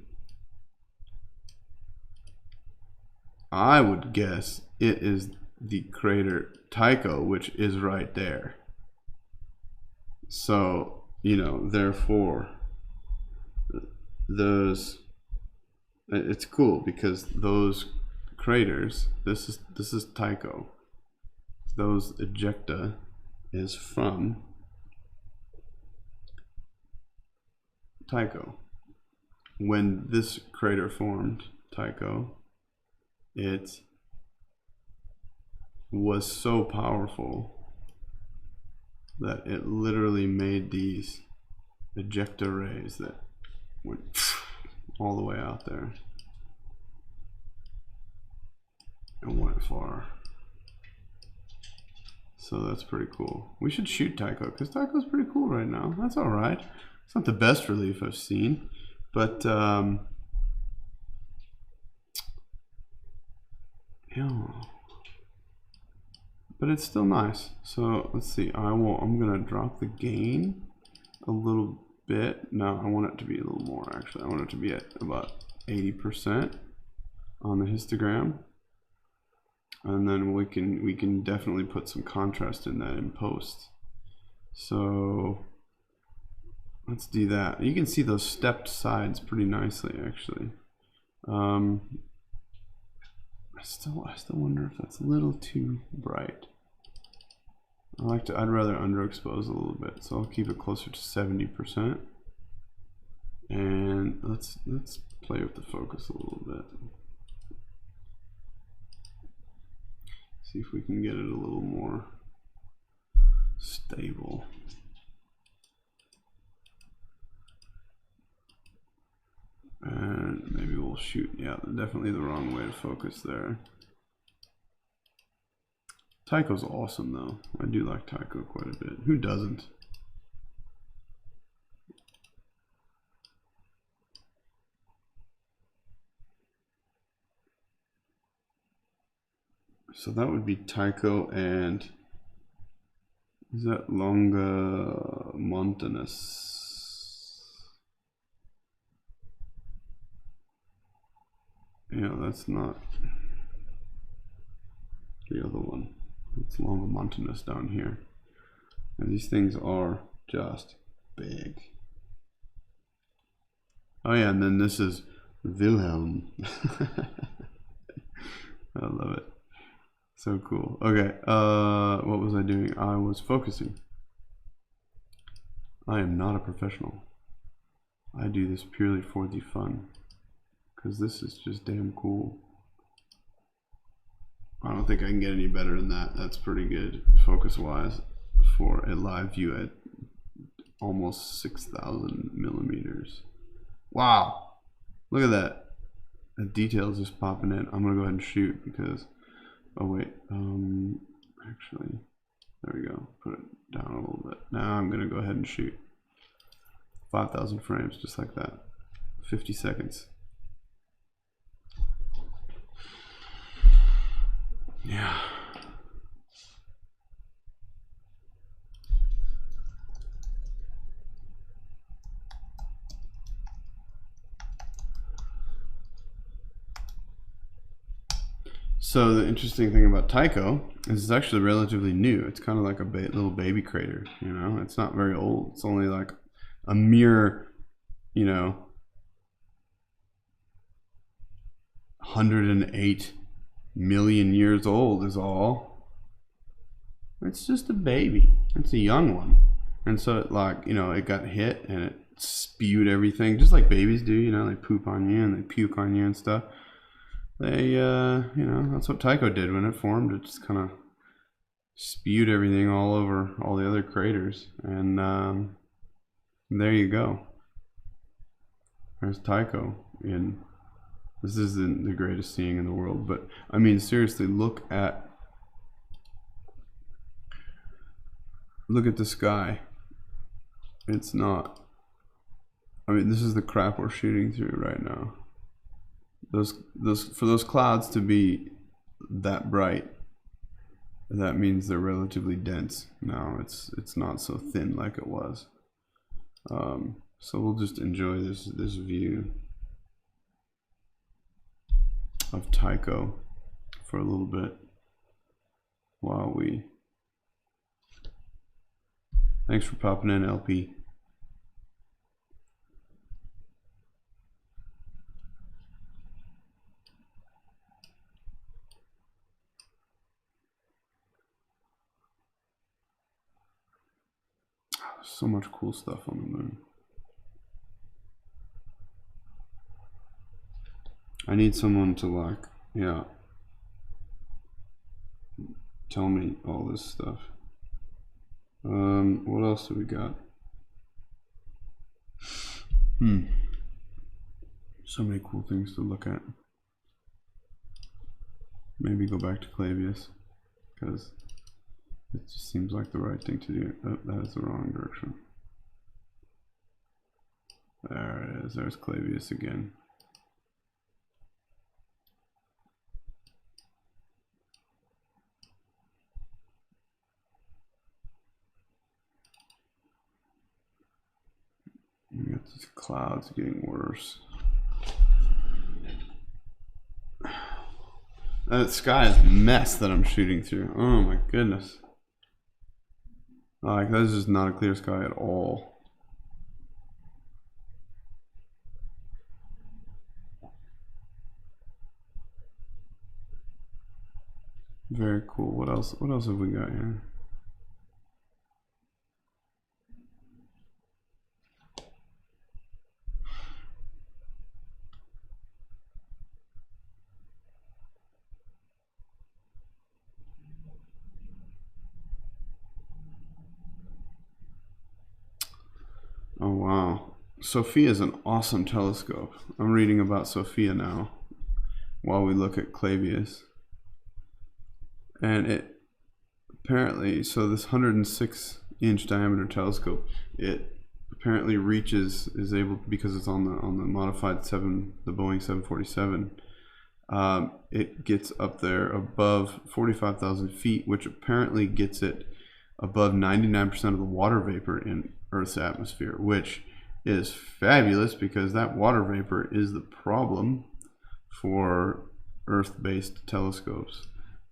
I would guess it is the crater Tycho, which is right there. So, you know, therefore, it's cool because those craters, this is Tycho. Those ejecta is from Tycho. When this crater formed, Tycho, it was so powerful that it literally made these ejecta rays that went all the way out there and went far. So that's pretty cool. We should shoot Tycho because Tycho's pretty cool right now. That's all right. It's not the best relief I've seen, but yeah, but it's still nice. So let's see. I'm gonna drop the gain a little bit. No, I want it to be a little more. Actually, I want it to be at about 80% on the histogram, and then we can definitely put some contrast in that in post. So let's do that. You can see those stepped sides pretty nicely, actually. I still wonder if that's a little too bright. I'd rather underexpose a little bit, so I'll keep it closer to 70%. And let's play with the focus a little bit. See if we can get it a little more stable. And maybe we'll shoot, yeah, definitely the wrong way to focus there. Tycho's awesome though. I do like Tycho quite a bit. Who doesn't? So that would be Tycho, and is that Longomontanus? Yeah, that's not the other one. It's Longomontanus down here. And these things are just big. Oh yeah, and then this is Wilhelm. I love it. So cool. Okay, what was I doing? I was focusing. I am not a professional. I do this purely for the fun, because this is just damn cool. I don't think I can get any better than that. That's pretty good focus wise for a live view at almost 6,000 millimeters. Wow, look at that. The details just popping in. I'm gonna go ahead and shoot because, oh wait, actually, there we go. Put it down a little bit. Now I'm gonna go ahead and shoot. 5,000 frames, just like that. 50 seconds. Yeah. So the interesting thing about Tycho is it's actually relatively new. It's kind of like a little baby crater, you know? It's not very old. It's only like a mere, you know, 108 million years old is all. It's just a baby. It's a young one. And so it, like, you know, it got hit and it spewed everything, just like babies do, you know, they poop on you and they puke on you and stuff. They, you know, that's what Tycho did when it formed. It just kind of spewed everything all over all the other craters. And there you go. There's Tycho in This isn't the greatest seeing in the world, but I mean, seriously, look at the sky. It's not, I mean, this is the crap we're shooting through right now. For those clouds to be that bright, that means they're relatively dense. Now it's not so thin like it was. So we'll just enjoy this view of Tycho for a little bit while we. Thanks for popping in, LP. So much cool stuff on the moon. I need someone to like, yeah, tell me all this stuff. What else do we got? So many cool things to look at. Maybe go back to Clavius, because it just seems like the right thing to do. Oh, that is the wrong direction. There it is. There's Clavius again. We got these clouds getting worse. That sky is a mess that I'm shooting through. Oh my goodness. Like, that's just not a clear sky at all. Very cool. What else have we got here? Oh wow. SOFIA is an awesome telescope. I'm reading about SOFIA now while we look at Clavius. And it apparently, so this 106-inch diameter telescope, it apparently is able, because it's on the modified the Boeing 747, it gets up there above 45,000 feet, which apparently gets it above 99% of the water vapor in Earth's atmosphere, which is fabulous because that water vapor is the problem for Earth-based telescopes.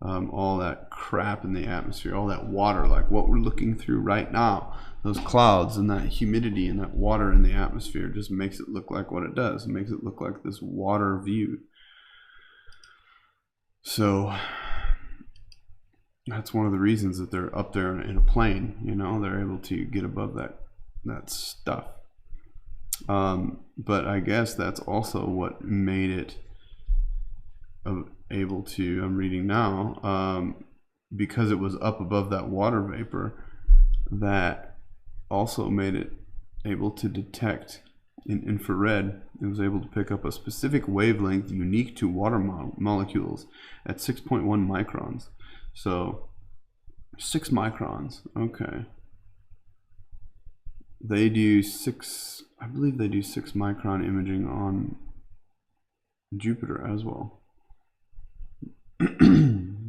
All that crap in the atmosphere, all that water, like what we're looking through right now, those clouds and that humidity and that water in the atmosphere just makes it look like what it does. It makes it look like this water view. So that's one of the reasons that they're up there in a plane, you know, they're able to get above that stuff. But I guess that's also what made it able to, I'm reading now, because it was up above that water vapor, that also made it able to detect in infrared. It was able to pick up a specific wavelength unique to water molecules at 6.1 microns. So 6 microns, okay. They do I believe they do 6 micron imaging on Jupiter as well.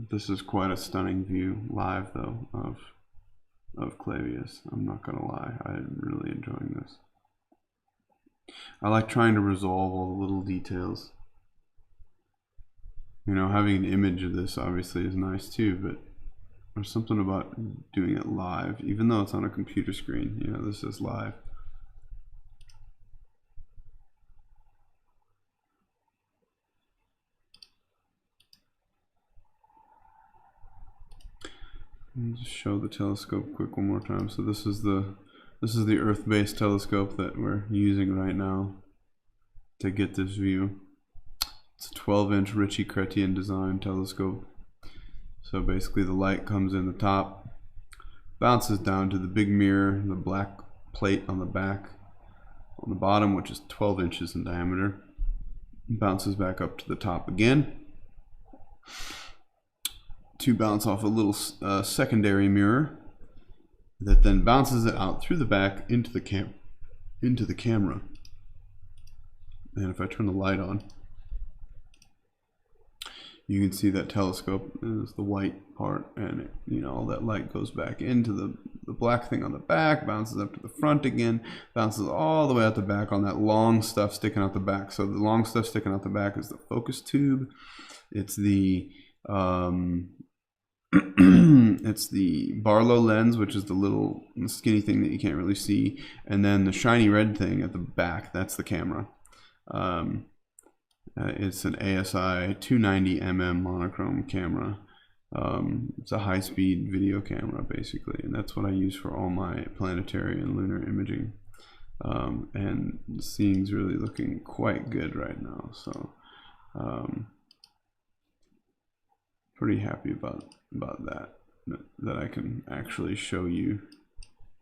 This is quite a stunning view live though of Clavius. I'm not gonna lie, I'm really enjoying this. I like trying to resolve all the little details. You know, having an image of this obviously is nice too, but there's something about doing it live, even though it's on a computer screen. You know, this is live. Let me just show the telescope quick one more time. So this is the Earth-based telescope that we're using right now to get this view. It's a 12-inch Ritchie-Chrétien design telescope. So basically the light comes in the top, bounces down to the big mirror, the black plate on the back, on the bottom, which is 12 inches in diameter. bounces back up to the top again to bounce off a little secondary mirror that then bounces it out through the back into the camera. And if I turn the light on, you can see that telescope is the white part, and it, you know, all that light goes back into the black thing on the back, bounces up to the front again, bounces all the way out the back on that long stuff sticking out the back. So the long stuff sticking out the back is the focus tube. It's the it's the Barlow lens, which is the little skinny thing that you can't really see, and then the shiny red thing at the back, that's the camera. It's an ASI 290mm monochrome camera. It's a high-speed video camera, basically, and that's what I use for all my planetary and lunar imaging. And the scene's really looking quite good right now, so pretty happy about that I can actually show you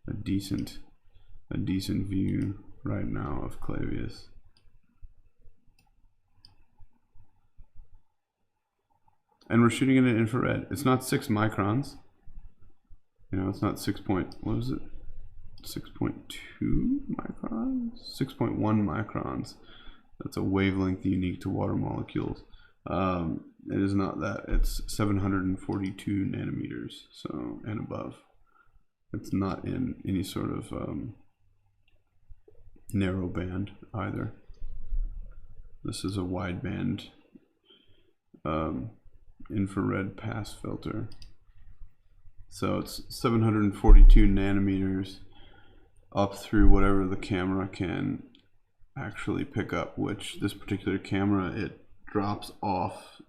a decent view right now of Clavius. And we're shooting it in infrared. It's not 6 microns. You know, it's not 6.2 microns? 6.1 microns. That's a wavelength unique to water molecules. It is not that. It's 742 nanometers, so, and above. It's not in any sort of narrow band either. This is a wideband infrared pass filter. So it's 742 nanometers up through whatever the camera can actually pick up, which this particular camera, it drops off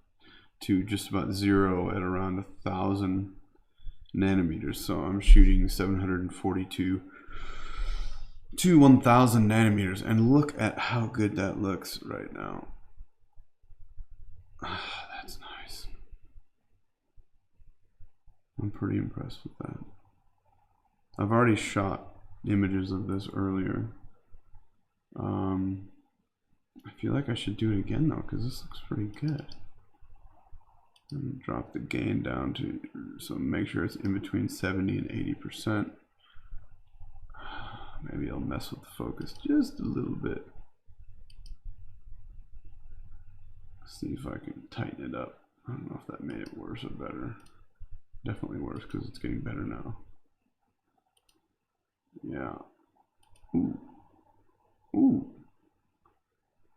to just about 0 at around 1,000 nanometers. So I'm shooting 742 to 1,000 nanometers, and look at how good that looks right now. That's nice. I'm pretty impressed with that. I've already shot images of this earlier. I feel like I should do it again though, because this looks pretty good. And drop the gain down to, so make sure it's in between 70 and 80%. Maybe I'll mess with the focus just a little bit. See if I can tighten it up. I don't know if that made it worse or better. Definitely worse because it's getting better now. Yeah. Ooh. Ooh.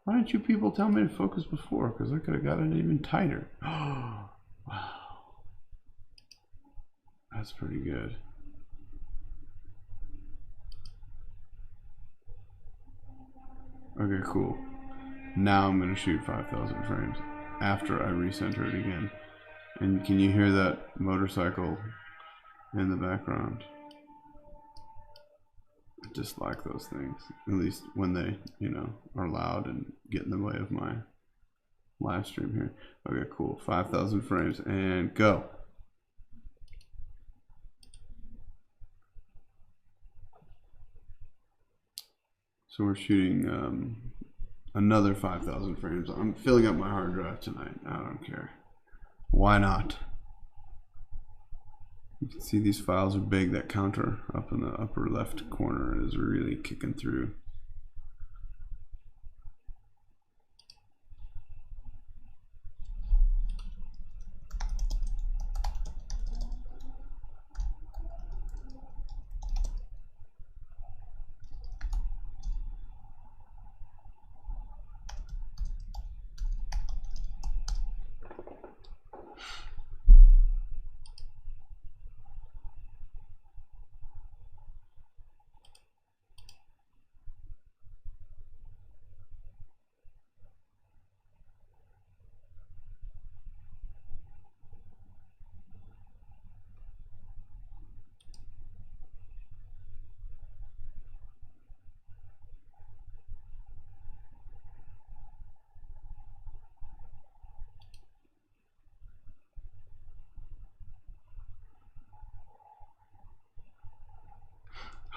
Why didn't you people tell me to focus before? Because I could have got it even tighter. Oh, wow. That's pretty good. Okay, cool. Now I'm going to shoot 5,000 frames after I recenter it again. And can you hear that motorcycle in the background? I dislike those things, at least when they, you know, are loud and get in the way of my live stream here. Okay, cool. 5,000 frames and go. So we're shooting another 5,000 frames. I'm filling up my hard drive tonight. I don't care. Why not? You can see these files are big. That counter up in the upper left corner is really kicking through.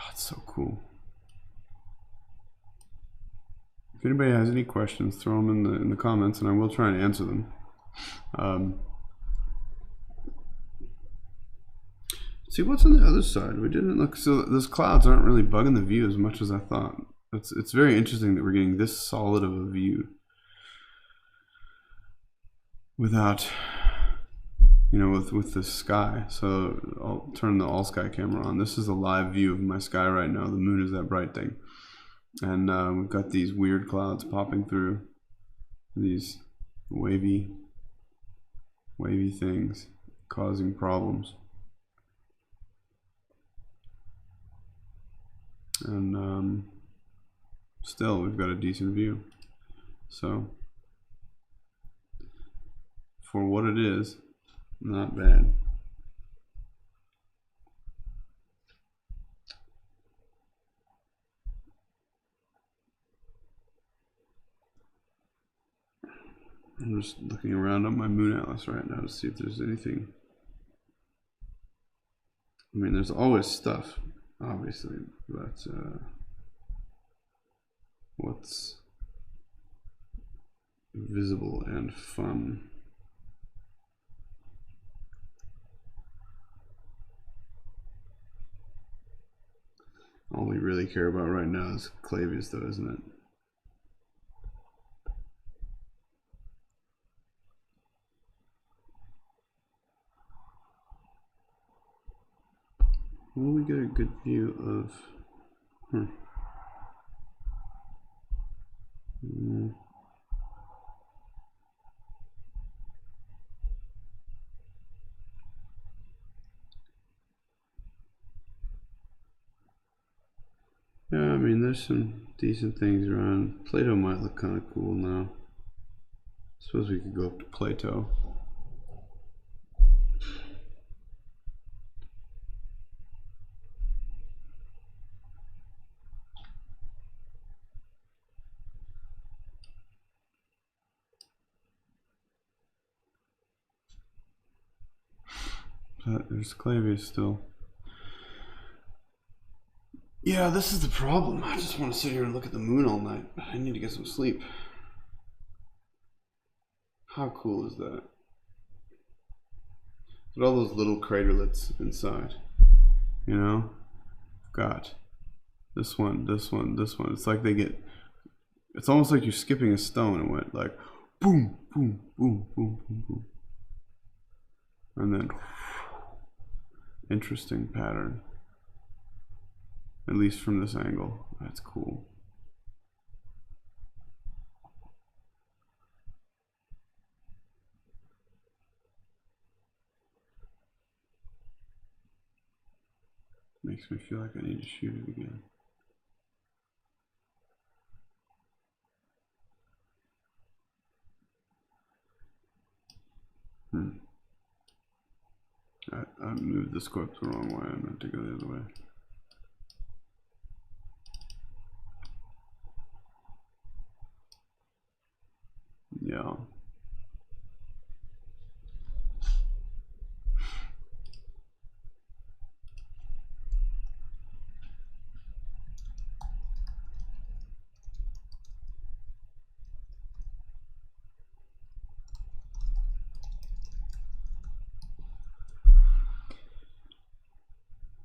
Oh, it's so cool. anybody has any questions, throw them in the comments, and I will try and answer them. See what's on the other side. We didn't look. So those clouds aren't really bugging the view as much as I thought. It's very interesting that we're getting this solid of a view without, you know, with the sky. So I'll turn the all sky camera on. This is a live view of my sky right now. The moon is that bright thing, and we've got these weird clouds popping through, these wavy things causing problems. And still we've got a decent view. So for what it is, not bad. I'm just looking around on my moon atlas right now to see if there's anything. I mean, there's always stuff, obviously, but what's visible and fun? All we really care about right now is Clavius, though, isn't it? Will we get a good view of? Yeah, I mean, there's some decent things around. Plato might look kind of cool now. Suppose we could go up to Plato. But there's Clavius still. Yeah, this is the problem. I just want to sit here and look at the moon all night. I need to get some sleep. How cool is that? Look at all those little craterlets inside. You know? Got this one, this one, this one. It's like they get, it's almost like you're skipping a stone and went like boom, boom, boom, boom, boom, boom. And then interesting pattern. At least from this angle. That's cool. Makes me feel like I need to shoot it again. I moved the scope the wrong way. I meant to go the other way. Yeah.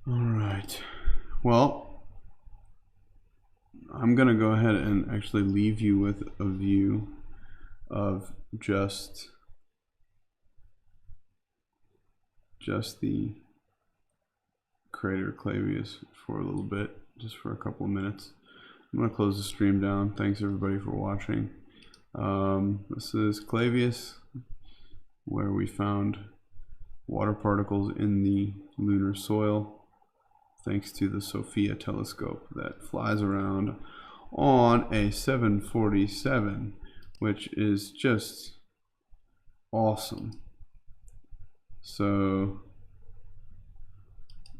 All right. Well, I'm gonna go ahead and actually leave you with a view of just the crater Clavius for a little bit, just for a couple of minutes. I'm gonna close the stream down. Thanks everybody for watching. This is Clavius, where we found water particles in the lunar soil thanks to the SOFIA telescope that flies around on a 747, which is just awesome. So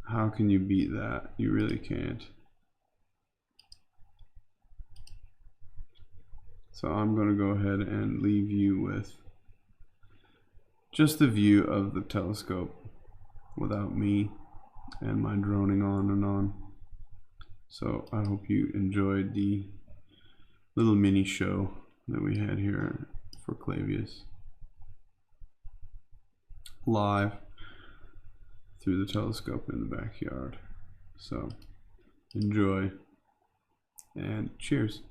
how can you beat that? You really can't. So I'm going to go ahead and leave you with just the view of the telescope without me and my droning on and on. So I hope you enjoyed the little mini show that we had here for Clavius. Live through the telescope in the backyard. So enjoy and cheers.